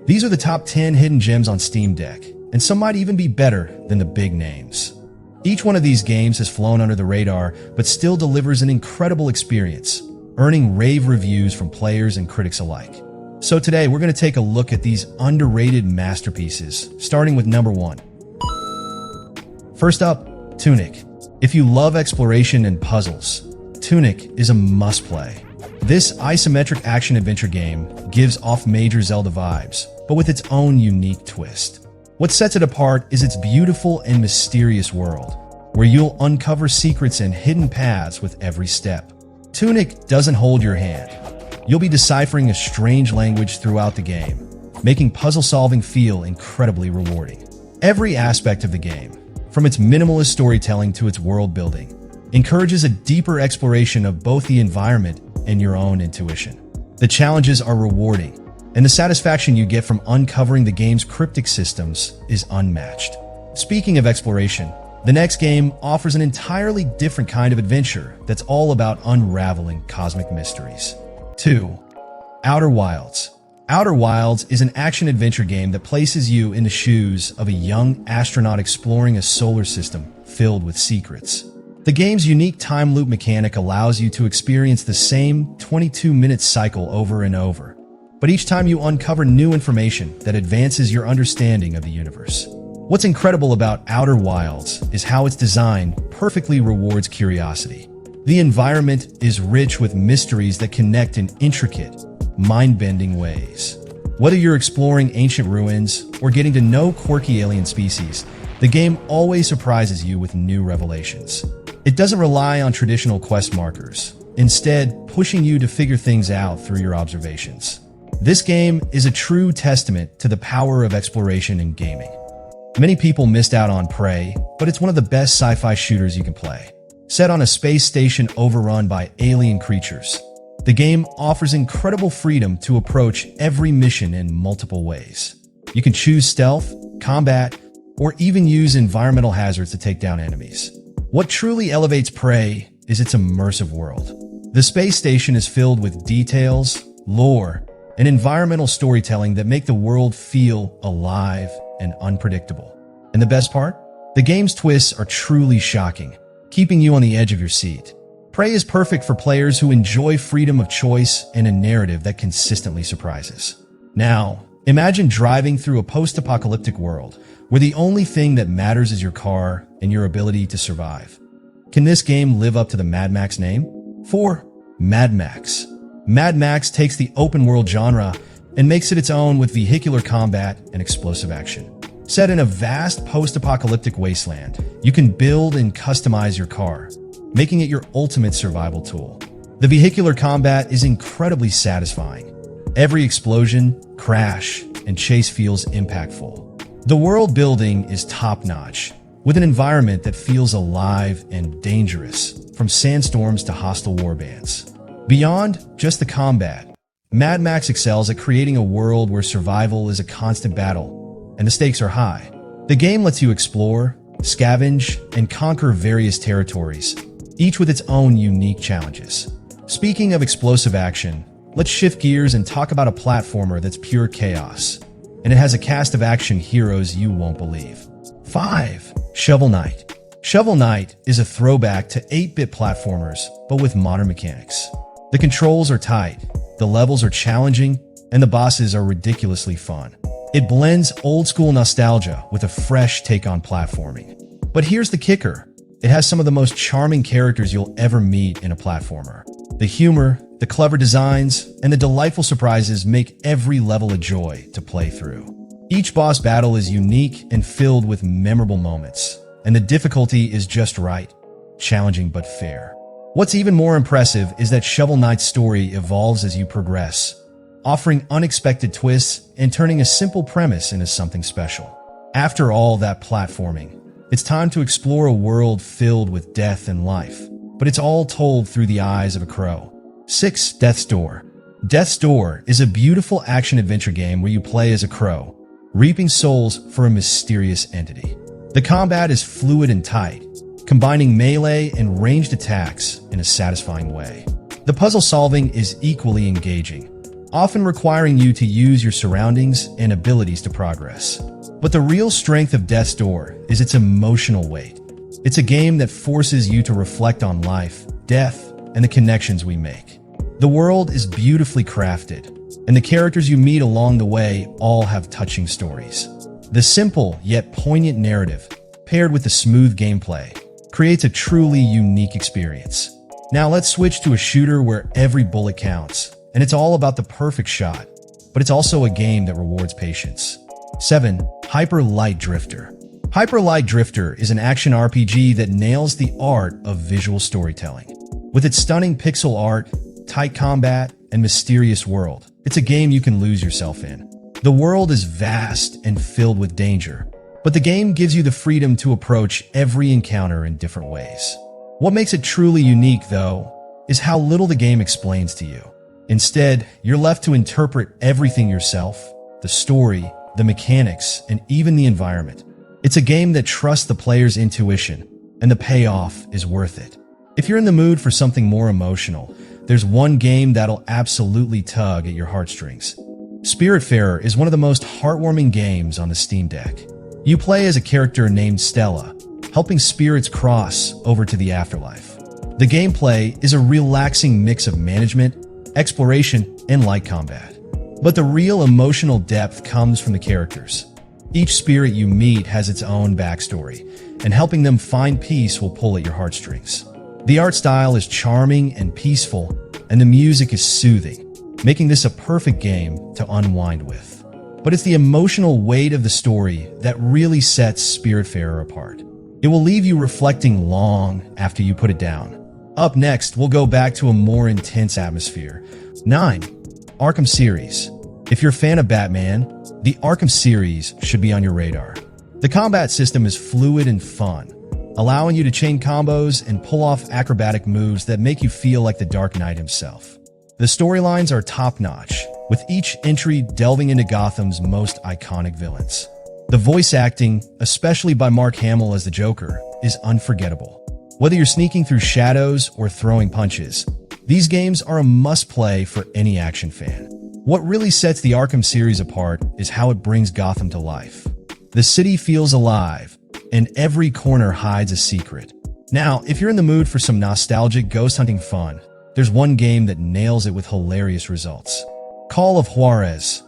These are the top 10 hidden gems on Steam Deck, and some might even be better than the big names. Each one of these games has flown under the radar, but still delivers an incredible experience, earning rave reviews from players and critics alike. So today, we're going to take a look at these underrated masterpieces, starting with number 1. First up, Tunic. If you love exploration and puzzles, Tunic is a must-play. This isometric action-adventure game gives off major Zelda vibes, but with its own unique twist. What sets it apart is its beautiful and mysterious world, where you'll uncover secrets and hidden paths with every step. Tunic doesn't hold your hand. You'll be deciphering a strange language throughout the game, making puzzle-solving feel incredibly rewarding. Every aspect of the game, from its minimalist storytelling to its world-building, encourages a deeper exploration of both the environment and your own intuition. The challenges are rewarding, and the satisfaction you get from uncovering the game's cryptic systems is unmatched. Speaking of exploration, the next game offers an entirely different kind of adventure that's all about unraveling cosmic mysteries. 2. Outer Wilds. Outer Wilds is an action-adventure game that places you in the shoes of a young astronaut exploring a solar system filled with secrets. The game's unique time loop mechanic allows you to experience the same 22-minute cycle over and over, but each time you uncover new information that advances your understanding of the universe. What's incredible about Outer Wilds is how its design perfectly rewards curiosity. The environment is rich with mysteries that connect in intricate, mind-bending ways. Whether you're exploring ancient ruins or getting to know quirky alien species, the game always surprises you with new revelations. It doesn't rely on traditional quest markers, instead pushing you to figure things out through your observations. This game is a true testament to the power of exploration in gaming. Many people missed out on Prey, but it's one of the best sci-fi shooters you can play. Set on a space station overrun by alien creatures, the game offers incredible freedom to approach every mission in multiple ways. You can choose stealth, combat, or even use environmental hazards to take down enemies. What truly elevates Prey is its immersive world. The space station is filled with details, lore, and environmental storytelling that make the world feel alive and unpredictable. And the best part? The game's twists are truly shocking, keeping you on the edge of your seat. Prey is perfect for players who enjoy freedom of choice and a narrative that consistently surprises. Now, imagine driving through a post-apocalyptic world where the only thing that matters is your car and your ability to survive. Can this game live up to the Mad Max name? 4. Mad Max. Mad Max takes the open-world genre and makes it its own with vehicular combat and explosive action. Set in a vast post-apocalyptic wasteland, you can build and customize your car, making it your ultimate survival tool. The vehicular combat is incredibly satisfying. Every explosion, crash, and chase feels impactful. The world building is top-notch, with an environment that feels alive and dangerous, from sandstorms to hostile warbands. Beyond just the combat, Mad Max excels at creating a world where survival is a constant battle, and the stakes are high. The game lets you explore, scavenge, and conquer various territories, each with its own unique challenges. Speaking of explosive action, let's shift gears and talk about a platformer that's pure chaos, and it has a cast of action heroes you won't believe. 5. Shovel Knight. Shovel Knight is a throwback to 8-bit platformers, but with modern mechanics. The controls are tight, the levels are challenging, and the bosses are ridiculously fun. It blends old-school nostalgia with a fresh take on platforming. But here's the kicker. It has some of the most charming characters you'll ever meet in a platformer. The humor, the clever designs, and the delightful surprises make every level a joy to play through. Each boss battle is unique and filled with memorable moments, and the difficulty is just right, challenging but fair. What's even more impressive is that Shovel Knight's story evolves as you progress, offering unexpected twists and turning a simple premise into something special. After all that platforming, it's time to explore a world filled with death and life, but it's all told through the eyes of a crow. 6. Death's Door. Death's Door is a beautiful action-adventure game where you play as a crow, reaping souls for a mysterious entity. The combat is fluid and tight, combining melee and ranged attacks in a satisfying way. The puzzle solving is equally engaging, often requiring you to use your surroundings and abilities to progress. But the real strength of Death's Door is its emotional weight. It's a game that forces you to reflect on life, death, and the connections we make. The world is beautifully crafted, and the characters you meet along the way all have touching stories. The simple yet poignant narrative, paired with the smooth gameplay, creates a truly unique experience. Now let's switch to a shooter where every bullet counts, and it's all about the perfect shot, but it's also a game that rewards patience. 7. Hyper Light Drifter. Hyper Light Drifter is an action RPG that nails the art of visual storytelling. With its stunning pixel art, tight combat, and mysterious world, it's a game you can lose yourself in. The world is vast and filled with danger, but the game gives you the freedom to approach every encounter in different ways. What makes it truly unique, though, is how little the game explains to you. Instead, you're left to interpret everything yourself: the story, the mechanics, and even the environment. It's a game that trusts the player's intuition, and the payoff is worth it. If you're in the mood for something more emotional, there's one game that'll absolutely tug at your heartstrings. Spiritfarer is one of the most heartwarming games on the Steam Deck. You play as a character named Stella, helping spirits cross over to the afterlife. The gameplay is a relaxing mix of management, exploration, and light combat. But the real emotional depth comes from the characters. Each spirit you meet has its own backstory, and helping them find peace will pull at your heartstrings. The art style is charming and peaceful, and the music is soothing, making this a perfect game to unwind with. But it's the emotional weight of the story that really sets Spiritfarer apart. It will leave you reflecting long after you put it down. Up next, we'll go back to a more intense atmosphere. 9. Arkham series. If you're a fan of Batman, the Arkham series should be on your radar. The combat system is fluid and fun, allowing you to chain combos and pull off acrobatic moves that make you feel like the Dark Knight himself. The storylines are top-notch, with each entry delving into Gotham's most iconic villains. The voice acting, especially by Mark Hamill as the Joker, is unforgettable. Whether you're sneaking through shadows or throwing punches, these games are a must-play for any action fan. What really sets the Arkham series apart is how it brings Gotham to life. The city feels alive, and every corner hides a secret. Now, if you're in the mood for some nostalgic ghost hunting fun, there's one game that nails it with hilarious results. Call of Juarez.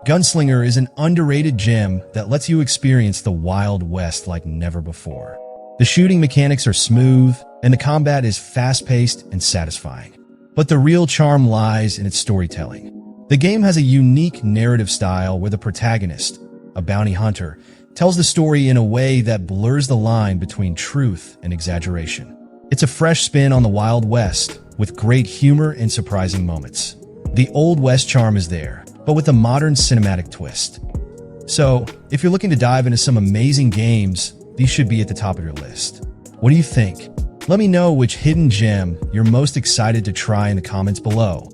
Gunslinger is an underrated gem that lets you experience the Wild West like never before. The shooting mechanics are smooth, and the combat is fast-paced and satisfying. But the real charm lies in its storytelling. The game has a unique narrative style where the protagonist, a bounty hunter, tells the story in a way that blurs the line between truth and exaggeration. It's a fresh spin on the Wild West, with great humor and surprising moments. The Old West charm is there, but with a modern cinematic twist. So, if you're looking to dive into some amazing games, these should be at the top of your list. What do you think? Let me know which hidden gem you're most excited to try in the comments below.